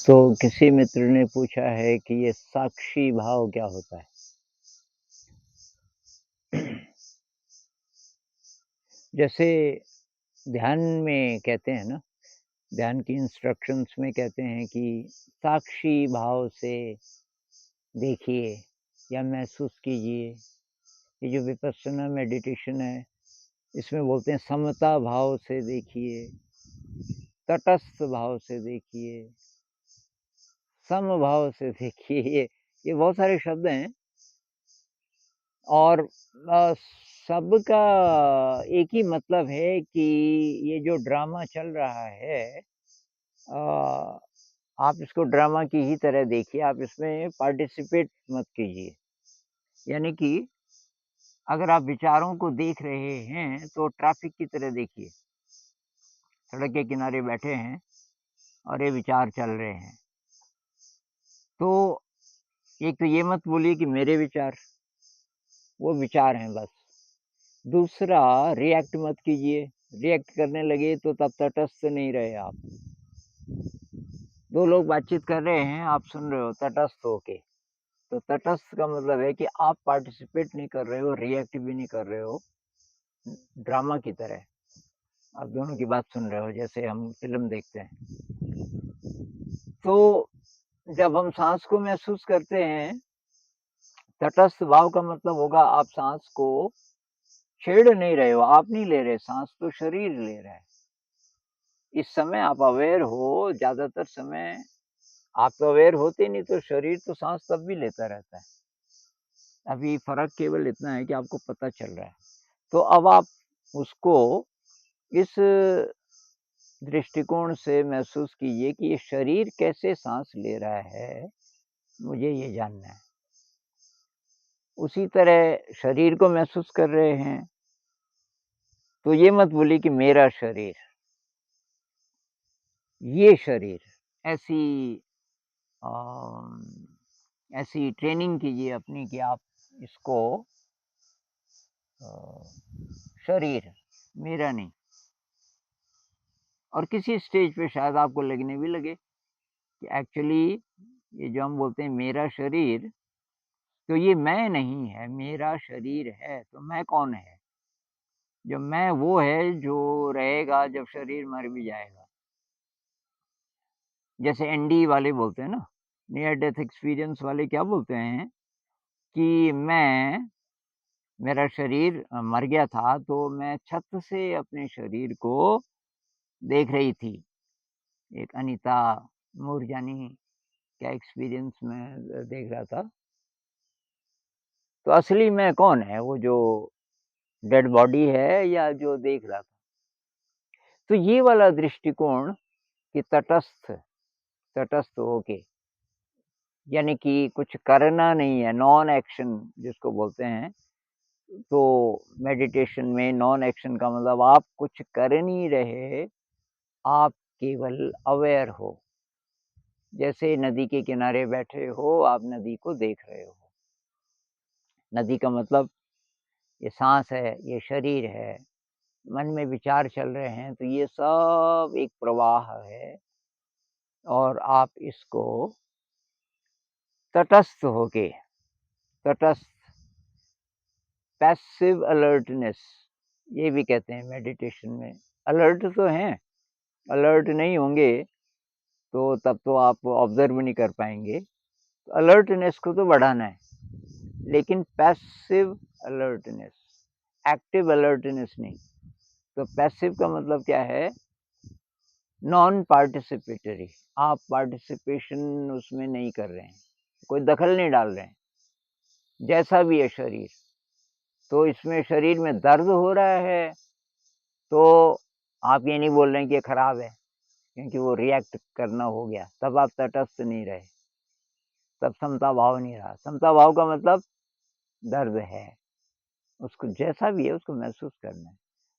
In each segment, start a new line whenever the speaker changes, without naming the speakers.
तो किसी मित्र ने पूछा है कि ये साक्षी भाव क्या होता है? जैसे ध्यान में कहते हैं ना, ध्यान की इंस्ट्रक्शंस में कहते हैं कि साक्षी भाव से देखिए या महसूस कीजिए। ये जो विपस्सना मेडिटेशन है, इसमें बोलते हैं समता भाव से देखिए, तटस्थ भाव से देखिए, समभाव से देखिए। ये बहुत सारे शब्द हैं और सबका एक ही मतलब है कि ये जो ड्रामा चल रहा है, आप इसको ड्रामा की ही तरह देखिए, आप इसमें पार्टिसिपेट मत कीजिए। यानी कि अगर आप विचारों को देख रहे हैं, तो ट्रैफ़िक की तरह देखिए। सड़क के किनारे बैठे हैं और ये विचार चल रहे हैं। तो एक तो ये मत बोलिए कि मेरे विचार, वो विचार हैं बस। दूसरा, रिएक्ट मत कीजिए। रिएक्ट करने लगे तो तब तटस्थ नहीं रहे आप। 2 लोग बातचीत कर रहे हैं, आप सुन रहे हो तटस्थ होके। तो तटस्थ का मतलब है कि आप पार्टिसिपेट नहीं कर रहे हो, रिएक्ट भी नहीं कर रहे हो, ड्रामा की तरह। आप दोनों की बात सुन रहे हो जैसे हम फ़िल्म देखते हैं। तो जब हम साँस को महसूस करते हैं, तटस्थ भाव का मतलब होगा आप साँस को छेड़ नहीं रहे हो, आप नहीं ले रहे, साँस तो शरीर ले रहा है। इस समय आप अवेयर हो, ज़्यादातर समय आप तो अवेयर होते नहीं, तो शरीर तो साँस तब भी लेता रहता है। अभी फ़र्क केवल इतना है कि आपको पता चल रहा है। तो अब आप उसको इस दृष्टिकोण से महसूस कीजिए कि ये शरीर कैसे साँस ले रहा है, मुझे ये जानना है। उसी तरह शरीर को महसूस कर रहे हैं, तो ये मत बोलिए कि मेरा शरीर, ये शरीर। ऐसी अ, ऐसी ट्रेनिंग कीजिए अपनी कि आप इसको अ, शरीर, मेरा नहीं। और किसी स्टेज पे शायद आपको लगने भी लगे कि एक्चुअली ये जो हम बोलते हैं मेरा शरीर, तो ये मैं नहीं है, मेरा शरीर है, तो मैं कौन है? जो मैं वो है जो रहेगा जब शरीर मर भी जाएगा। जैसे एनडी वाले बोलते हैं ना, नियर डेथ एक्सपीरियंस वाले क्या बोलते हैं कि मेरा शरीर मर गया था, तो मैं छत से अपने शरीर को देख रही थी। एक अनीता मूरजानी का एक्सपीरियंस मैं देख रहा था। तो असली मैं कौन है? वो जो डेड बॉडी है या जो देख रहा था? तो ये वाला दृष्टिकोण कि तटस्थ होके, यानी कि कुछ करना नहीं है, नॉन एक्शन जिसको बोलते हैं। तो मेडिटेशन में नॉन एक्शन का मतलब आप कुछ कर नहीं रहे, आप केवल अवेयर हो। जैसे नदी के किनारे बैठे हो, आप नदी को देख रहे हो। नदी का मतलब ये साँस है, ये शरीर है, मन में विचार चल रहे हैं, तो ये सब एक प्रवाह है और आप इसको तटस्थ होके, तटस्थ, पैसिव अलर्टनेस ये भी कहते हैं मेडिटेशन में। अलर्ट तो हैं, अलर्ट नहीं होंगे तो तब तो आप ऑब्ज़र्व नहीं कर पाएँगे। अलर्टनेस को तो बढ़ाना है, लेकिन पैसिव अलर्टनेस, एक्टिव अलर्टनेस नहीं। तो पैसिव का मतलब क्या है? नॉन पार्टिसिपेटरी, आप पार्टिसिपेशन उसमें नहीं कर रहे हैं, कोई दखल नहीं डाल रहे हैं, जैसा भी है शरीर। तो इसमें शरीर में दर्द हो रहा है, तो आप ये नहीं बोल रहे हैं कि ये खराब है, क्योंकि वो रिएक्ट करना हो गया, तब आप तटस्थ नहीं रहे, तब समता भाव नहीं रहा। समता भाव का मतलब दर्द है, उसको जैसा भी है उसको महसूस करना है।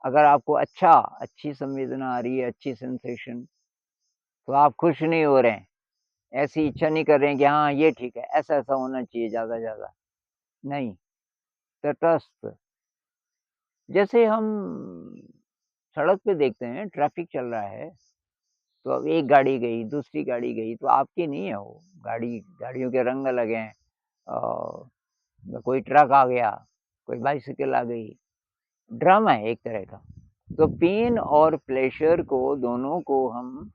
अगर आपको अच्छी संवेदना आ रही है, अच्छी सेंसेशन, तो आप खुश नहीं हो रहे हैं। ऐसी इच्छा नहीं कर रहे हैं कि हाँ, ये ठीक है, ऐसा-ऐसा होना चाहिए ज़्यादा-ज़्यादा। नहीं, तटस्थ। जैसे हम सड़क पे देखते हैं, ट्रैफ़िक चल रहा है, तो अब एक गाड़ी गई, दूसरी गाड़ी गई, तो आपकी नहीं है वो गाड़ी, गाड़ियों के रंग अलग हैं। कोई ट्रक आ गया, कोई बाइसिकल आ गई, ड्रामा है एक तरह का। तो पेन और प्लेज़र को दोनों को हम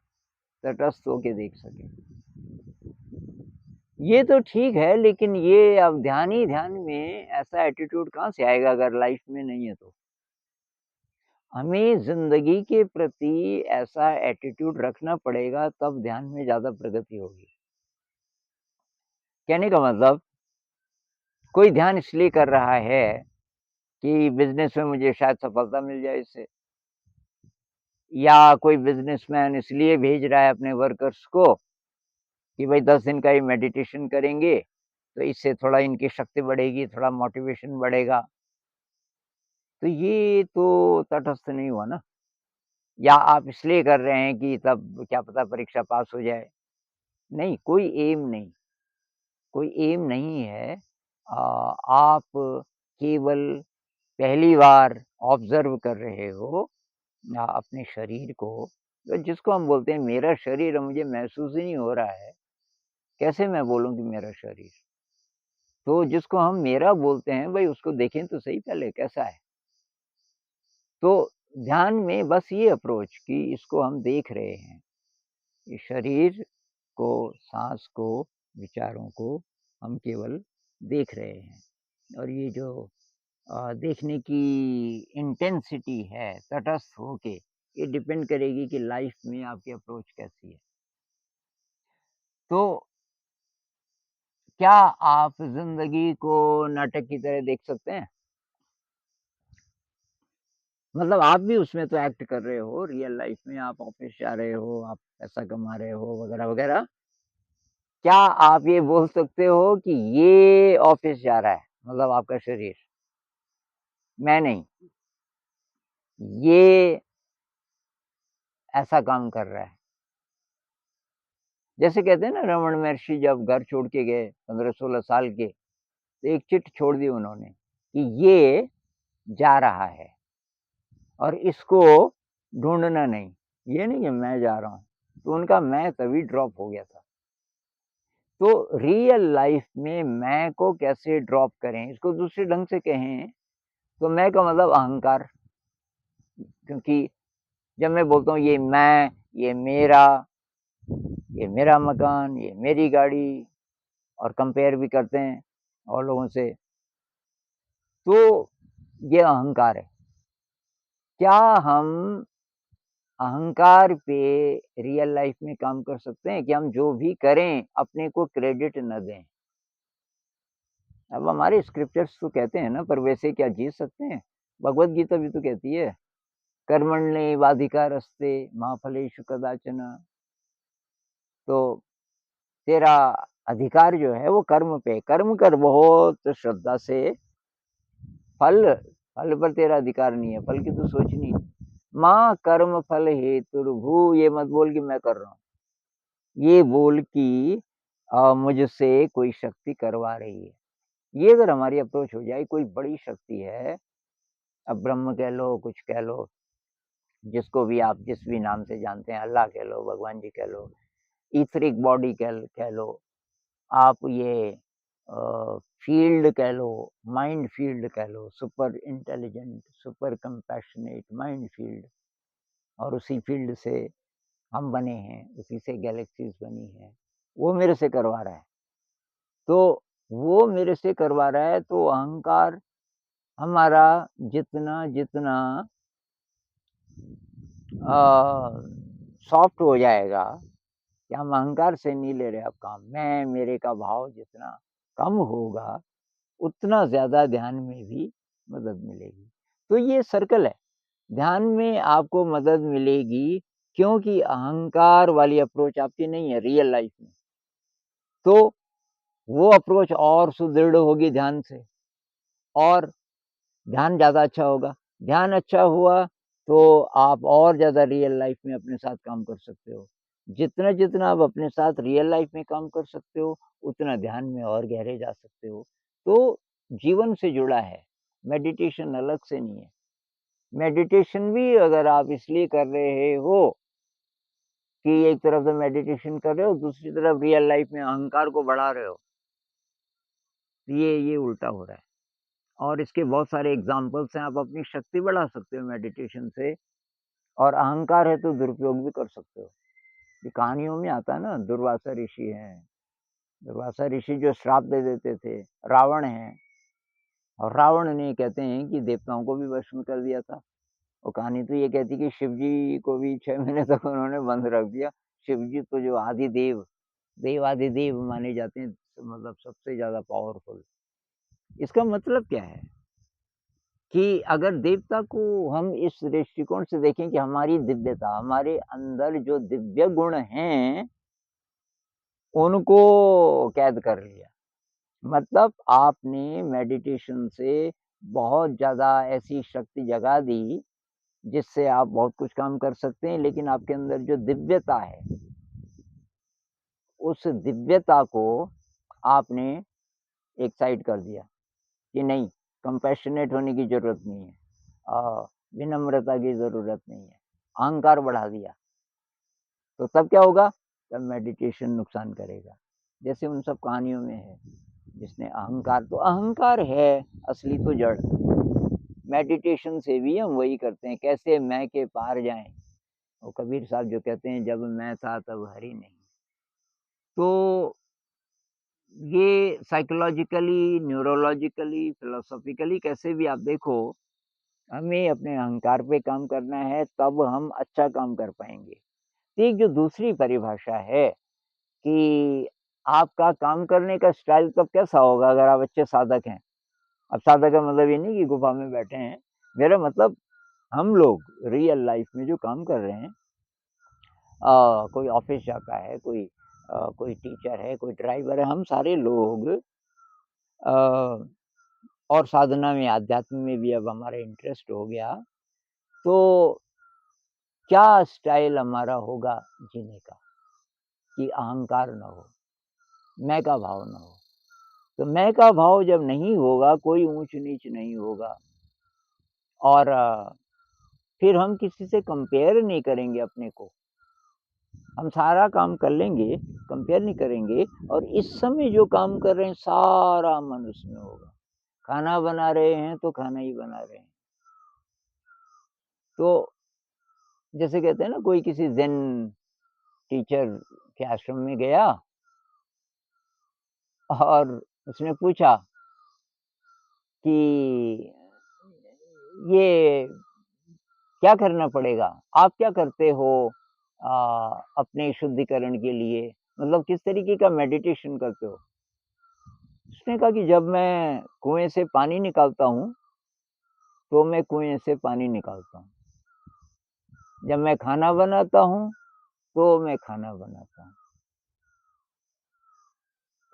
तटस्थ होके देख सकें। ये तो ठीक है, लेकिन ये अब ध्यान ही ध्यान में ऐसा एटीट्यूड कहाँ से आएगा अगर लाइफ़ में नहीं है तो? हमें ज़िंदगी के प्रति ऐसा एटीट्यूड रखना पड़ेगा तब ध्यान में ज़्यादा प्रगति होगी। कहने का मतलब कोई ध्यान इसलिए कर रहा है कि बिज़नेस में मुझे शायद सफलता मिल जाए इससे, या कोई बिज़नेसमैन इसलिए भेज रहा है अपने वर्कर्स को कि भाई 10 दिन का ये मेडिटेशन करेंगे, तो इससे थोड़ा इनकी शक्ति बढ़ेगी, थोड़ा मोटिवेशन बढ़ेगा। तो ये तो तटस्थ नहीं हुआ ना। या आप इसलिए कर रहे हैं कि तब क्या पता परीक्षा पास हो जाए। नहीं, कोई एम नहीं, कोई एम नहीं है। आप केवल पहली बार ऑब्ज़र्व कर रहे हो अपने शरीर को, तो जिसको हम बोलते हैं मेरा शरीर, अब मुझे महसूस ही नहीं हो रहा है, कैसे मैं बोलूँ कि मेरा शरीर? तो जिसको हम मेरा बोलते हैं भई उसको देखें तो सही पहले कैसा है? तो ध्यान में बस ये अप्रोच कि इसको हम देख रहे हैं, ये शरीर को, साँस को, विचारों को हम केवल देख रहे हैं। और ये जो देखने की इंटेंसिटी है तटस्थ होके, ये डिपेंड करेगी कि लाइफ़ में आपकी अप्रोच कैसी है। तो क्या आप ज़िंदगी को नाटक की तरह देख सकते हैं? मतलब आप भी उसमें तो एक्ट कर रहे हो, रियल लाइफ़ में आप ऑफ़िस जा रहे हो, आप पैसा कमा रहे हो वग़ैरह-वग़ैरह। क्या आप ये बोल सकते हो कि ये ऑफ़िस जा रहा है, मतलब आपका शरीर, मैं नहीं, ये ऐसा काम कर रहा है। जैसे कहते हैं ना रमन महर्षि जब घर छोड़ के गए 15-16 साल के, तो एक चिट्ठी छोड़ दी उन्होंने कि ये जा रहा है और इसको ढूँढना नहीं, ये नहीं कि मैं जा रहा हूँ। तो उनका मैं तभी ड्रॉप हो गया था। तो रियल लाइफ़ में मैं को कैसे ड्रॉप करें? इसको दूसरे ढंग से कहें तो मैं का मतलब अहंकार, क्योंकि जब मैं बोलता हूँ ये मेरा मकान, ये मेरी गाड़ी, और कंपेयर भी करते हैं और लोगों से, तो ये अहंकार है। क्या हम अहंकार पे रियल लाइफ में काम कर सकते हैं कि हम जो भी करें अपने को क्रेडिट न दें? अब हमारे स्क्रिप्चर्स तो कहते हैं ना, पर वैसे क्या जी सकते हैं? भगवद गीता भी तो कहती है, कर्मण्येवाधिकारस्ते मा फलेषु कदाचन। तो तेरा अधिकार जो है वो कर्म पे है, कर्म कर बहुत श्रद्धा से, फल फल पर तेरा अधिकार नहीं है, फल की तो सोचनी है। माँ कर्म फल हेतुर्भुः, ये मत बोल कि मैं कर रहा हूँ। ये बोल कि मुझसे कोई शक्ति करवा रही है। ये अगर हमारी अप्रोच हो जाए, कोई बड़ी शक्ति है, अब ब्रह्म कह लो, कुछ कह लो, जिसको भी आप जिस भी नाम से जानते हैं, अल्लाह कह लो, भगवान जी कह लो, ईथरिक बॉडी कह लो, आप ये फ़ील्ड कह लो, माइंड फ़ील्ड कह लो, super intelligent, super compassionate mind field, और उसी फ़ील्ड से हम बने हैं, उसी से गैलेक्सीज़ बनी हैं। वो मेरे से करवा रहा है। तो वो मेरे से करवा रहा है तो अहंकार हमारा जितना-जितना सॉफ्ट हो जाएगा, कि हम अहंकार से नहीं ले रहे अब काम, मैं, मेरे का भाव जितना कम होगा, उतना ज़्यादा ध्यान में भी मदद मिलेगी। तो ये सर्कल है, ध्यान में आपको मदद मिलेगी क्योंकि अहंकार वाली अप्रोच आपकी नहीं है रियल लाइफ़ में। तो वो अप्रोच और सुदृढ़ होगी ध्यान से, और ध्यान ज़्यादा अच्छा होगा। ध्यान अच्छा हुआ तो आप और ज़्यादा रियल लाइफ़ में अपने साथ काम कर सकते हो। जितना-जितना आप अपने साथ रियल लाइफ़ में काम कर सकते हो, उतना ध्यान में और गहरे जा सकते हो। तो जीवन से जुड़ा है, मेडिटेशन अलग से नहीं है। मेडिटेशन भी अगर आप इसलिए कर रहे हो कि एक तरफ तो मेडिटेशन कर रहे हो, दूसरी तरफ रियल लाइफ में अहंकार को बढ़ा रहे हो। ये उल्टा हो रहा है और इसके बहुत सारे एग्ज़ाम्पल्स हैं, आप अपनी शक्ति बढ़ा सकते हो मेडिटेशन से और अहंकार है तो दुरुपयोग भी कर सकते हो। ये कहानियों में आता है ना, दुर्वासा ऋषि हैं, दुर्वासा ऋषि जो श्राप दे देते थे, रावण है और रावण ने कहते हैं कि देवताओं को भी वश में कर दिया था। और कहानी तो ये कहती है कि शिव जी को भी 6 महीने तक उन्होंने बंद रख दिया। शिव जी तो जो आदिदेव, देवाधिदेव माने जाते हैं, मतलब सबसे ज़्यादा पावरफुल। इसका मतलब क्या है कि अगर देवता को हम इस दृष्टिकोण से देखें कि हमारी दिव्यता, हमारे अंदर जो दिव्य गुण हैं, उनको कैद कर लिया। मतलब आपने मेडिटेशन से बहुत ज़्यादा ऐसी शक्ति जगा दी, जिससे आप बहुत कुछ काम कर सकते हैं, लेकिन आपके अंदर जो दिव्यता है, उस दिव्यता को आपने एक साइड कर दिया कि नहीं, कंपैशनेट होने की ज़रूरत नहीं है, विनम्रता की ज़रूरत नहीं है, अहंकार बढ़ा दिया। तो तब क्या होगा? तब मेडिटेशन नुकसान करेगा। जैसे उन सब कहानियों में है, जिसने अहंकार, तो अहंकार है असली तो जड़। मेडिटेशन से भी हम वही करते हैं, कैसे मैं के पार जाएँ। और कबीर साहब जो कहते हैं, जब मैं था तब हरि नहीं। तो ये साइकोलॉजिकली, न्यूरोलॉजिकली, फिलॉसॉफिकली कैसे भी आप देखो, हमें अपने अहंकार पे काम करना है, तब हम अच्छा काम कर पाएँगे। एक जो दूसरी परिभाषा है कि आपका काम करने का स्टाइल तब कैसा होगा अगर आप अच्छे साधक हैं। अब साधक का मतलब ये नहीं कि गुफ़ा में बैठे हैं, मेरा मतलब हम लोग रियल लाइफ़ में जो काम कर रहे हैं, कोई ऑफ़िस जाता है, कोई टीचर है, कोई ड्राइवर है, हम सारे लोग अ, और साधना में, आध्यात्म में भी अब हमारा इंटरेस्ट हो गया, तो क्या स्टाइल हमारा होगा जीने का कि अहंकार ना हो, मैं का भाव ना हो। तो मैं का भाव जब नहीं होगा, कोई ऊँच-नीच नहीं होगा और फिर हम किसी से कंपेयर नहीं करेंगे अपने को। हम सारा काम कर लेंगे, कंपेयर नहीं करेंगे और इस समय जो काम कर रहे हैं, सारा मन उसमें होगा। खाना बना रहे हैं, तो खाना ही बना रहे हैं। तो जैसे कहते हैं ना, कोई किसी ज़ेन टीचर के आश्रम में गया और उसने पूछा कि ये क्या करना पड़ेगा? आप क्या करते हो अपने शुद्धिकरण के लिए? मतलब किस तरीके का मेडिटेशन करते हो? उसने कहा कि जब मैं कुएँ से पानी निकालता हूँ, तो मैं कुएँ से पानी निकालता हूँ। जब मैं खाना बनाता हूँ, तो मैं खाना बनाता हूँ।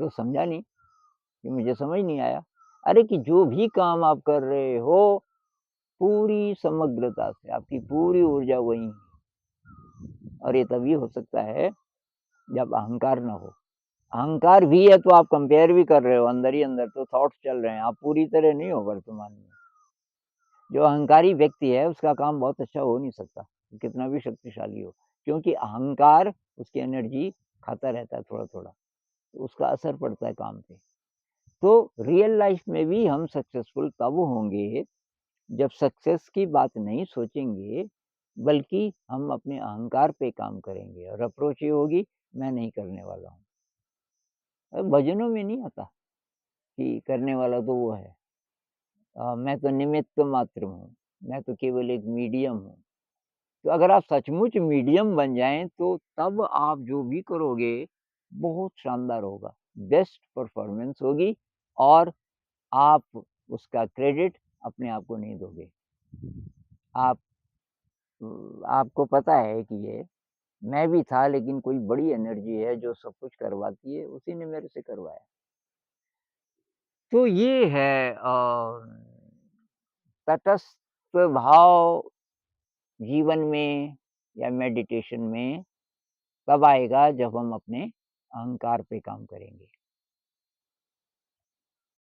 तो समझा नहीं, कि मुझे समझ नहीं आया। अरे कि जो भी काम आप कर रहे हो, पूरी समग्रता से आपकी पूरी ऊर्जा वहीं है और ये तभी हो सकता है जब अहंकार ना हो। अहंकार भी है तो आप कंपेयर भी कर रहे हो, अंदर ही अंदर तो थॉट्स चल रहे हैं, आप पूरी तरह नहीं हो वर्तमान में। जो अहंकारी व्यक्ति है उसका काम बहुत अच्छा हो नहीं सकता, कितना भी शक्तिशाली हो, क्योंकि अहंकार उसकी एनर्जी खाता रहता है थोड़ा-थोड़ा, तो उसका असर पड़ता है काम पे। तो रियल लाइफ में भी हम सक्सेसफुल तब होंगे जब सक्सेस की बात नहीं सोचेंगे, बल्कि हम अपने अहंकार पे काम करेंगे और अप्रोच ये होगी, मैं नहीं करने वाला हूँ। भजनों में नहीं आता कि करने वाला तो वो है। मैं तो निमित्त मात्र हूँ, मैं तो केवल एक मीडियम हूँ। तो अगर आप सचमुच मीडियम बन जाएँ, तो तब आप जो भी करोगे, बहुत शानदार होगा। बेस्ट परफ़ॉर्मेंस होगी और आप उसका क्रेडिट अपने आप को नहीं दोगे। आप आपको पता है कि ये मैं भी था, लेकिन कोई बड़ी एनर्जी है जो सब कुछ करवाती है, उसी ने मेरे से करवाया। तो ये है तटस्थ भाव जीवन में या मेडिटेशन में तब आएगा जब हम अपने अहंकार पे काम करेंगे।